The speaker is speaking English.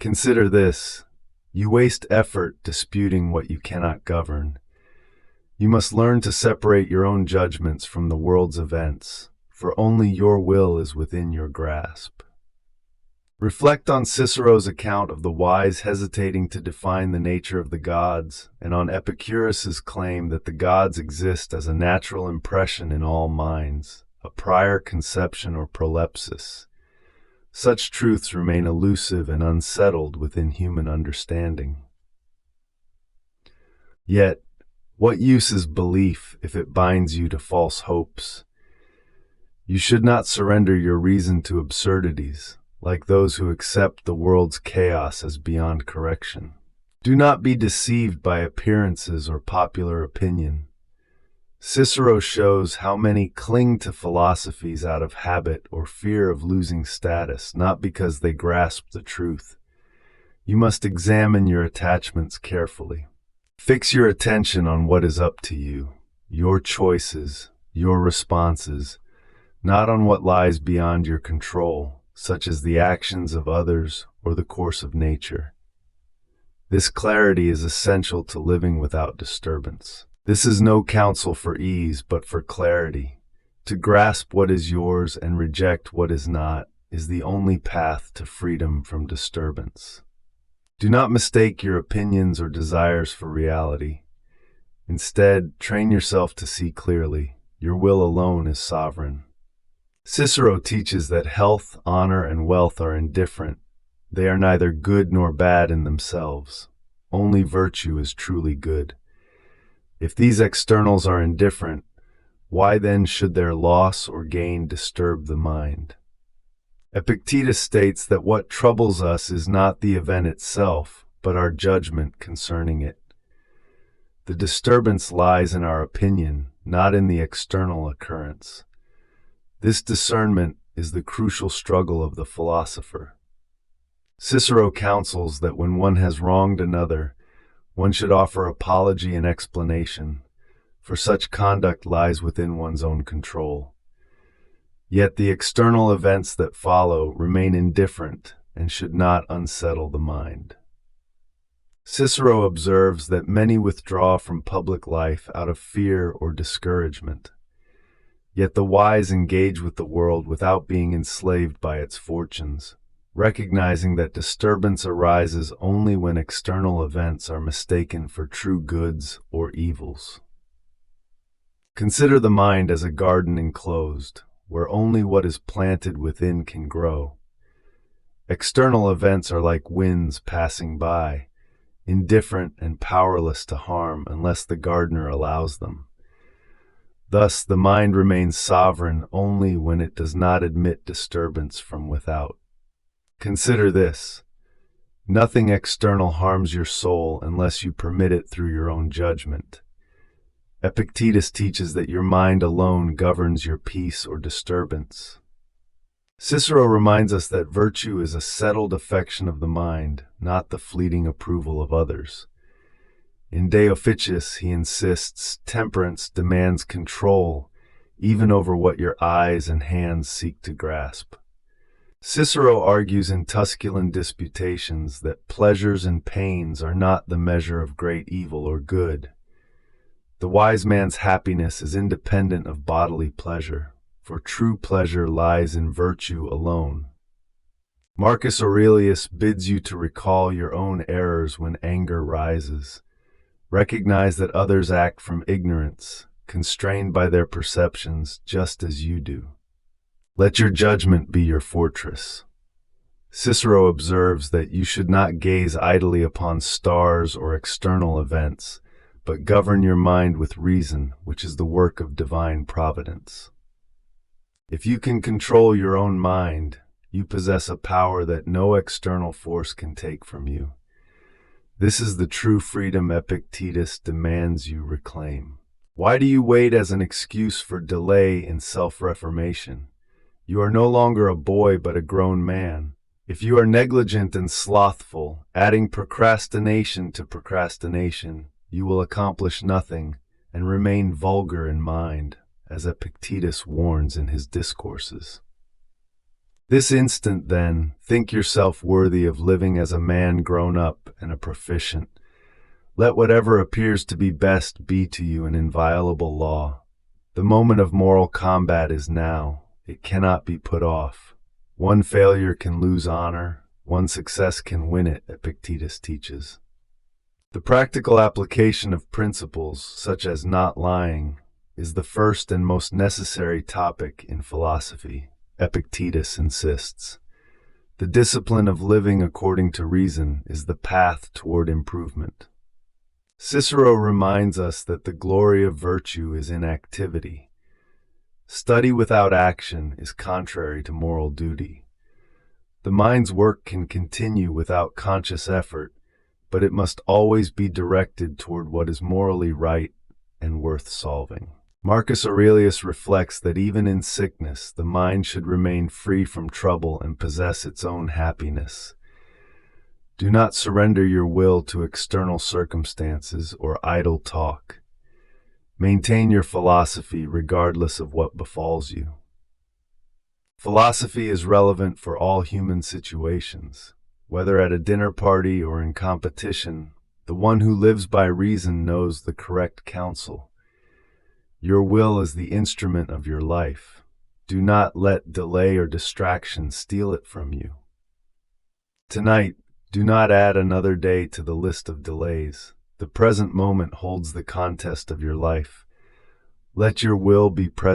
Consider this: you waste effort disputing what you cannot govern. You must learn to separate your own judgments from the world's events, for only your will is within your grasp. Reflect on Cicero's account of the wise hesitating to define the nature of the gods, and on Epicurus's claim that the gods exist as a natural impression in all minds, a prior conception or prolepsis. Such truths remain elusive and unsettled within human understanding. Yet, what use is belief if it binds you to false hopes? You should not surrender your reason to absurdities, like those who accept the world's chaos as beyond correction. Do not be deceived by appearances or popular opinion. Cicero shows how many cling to philosophies out of habit or fear of losing status, not because they grasp the truth. You must examine your attachments carefully. Fix your attention on what is up to you, your choices, your responses, not on what lies beyond your control, such as the actions of others or the course of nature. This clarity is essential to living without disturbance. This is no counsel for ease, but for clarity. To grasp what is yours and reject what is not is the only path to freedom from disturbance. Do not mistake your opinions or desires for reality. Instead, train yourself to see clearly. Your will alone is sovereign. Cicero teaches that health, honor, and wealth are indifferent. They are neither good nor bad in themselves. Only virtue is truly good. If these externals are indifferent, why then should their loss or gain disturb the mind? Epictetus states that what troubles us is not the event itself, but our judgment concerning it. The disturbance lies in our opinion, not in the external occurrence. This discernment is the crucial struggle of the philosopher. Cicero counsels that when one has wronged another, one should offer apology and explanation, for such conduct lies within one's own control. Yet the external events that follow remain indifferent and should not unsettle the mind. Cicero observes that many withdraw from public life out of fear or discouragement. Yet the wise engage with the world without being enslaved by its fortunes, recognizing that disturbance arises only when external events are mistaken for true goods or evils. Consider the mind as a garden enclosed, where only what is planted within can grow. External events are like winds passing by, indifferent and powerless to harm unless the gardener allows them. Thus, the mind remains sovereign only when it does not admit disturbance from without. Consider this: nothing external harms your soul unless you permit it through your own judgment. Epictetus teaches that your mind alone governs your peace or disturbance. Cicero reminds us that virtue is a settled affection of the mind, not the fleeting approval of others. In De Officiis, he insists temperance demands control, even over what your eyes and hands seek to grasp. Cicero argues in Tusculan Disputations that pleasures and pains are not the measure of great evil or good. The wise man's happiness is independent of bodily pleasure, for true pleasure lies in virtue alone. Marcus Aurelius bids you to recall your own errors when anger rises. Recognize that others act from ignorance, constrained by their perceptions just as you do. Let your judgment be your fortress. Cicero observes that you should not gaze idly upon stars or external events, but govern your mind with reason, which is the work of divine providence. If you can control your own mind, you possess a power that no external force can take from you. This is the true freedom Epictetus demands you reclaim. Why do you wait as an excuse for delay in self-reformation? You are no longer a boy but a grown man. If you are negligent and slothful, adding procrastination to procrastination, you will accomplish nothing and remain vulgar in mind, as Epictetus warns in his Discourses. This instant, then, think yourself worthy of living as a man grown up and a proficient. Let whatever appears to be best be to you an inviolable law. The moment of moral combat is now. It cannot be put off. One failure can lose honor. One success can win it, Epictetus teaches. The practical application of principles, such as not lying, is the first and most necessary topic in philosophy, Epictetus insists. The discipline of living according to reason is the path toward improvement. Cicero reminds us that the glory of virtue is in activity. Study without action is contrary to moral duty. The mind's work can continue without conscious effort, but it must always be directed toward what is morally right and worth solving. Marcus Aurelius reflects that even in sickness, the mind should remain free from trouble and possess its own happiness. Do not surrender your will to external circumstances or idle talk. Maintain your philosophy regardless of what befalls you. Philosophy is relevant for all human situations. Whether at a dinner party or in competition, the one who lives by reason knows the correct counsel. Your will is the instrument of your life. Do not let delay or distraction steal it from you. Tonight, do not add another day to the list of delays. The present moment holds the contest of your life. Let your will be present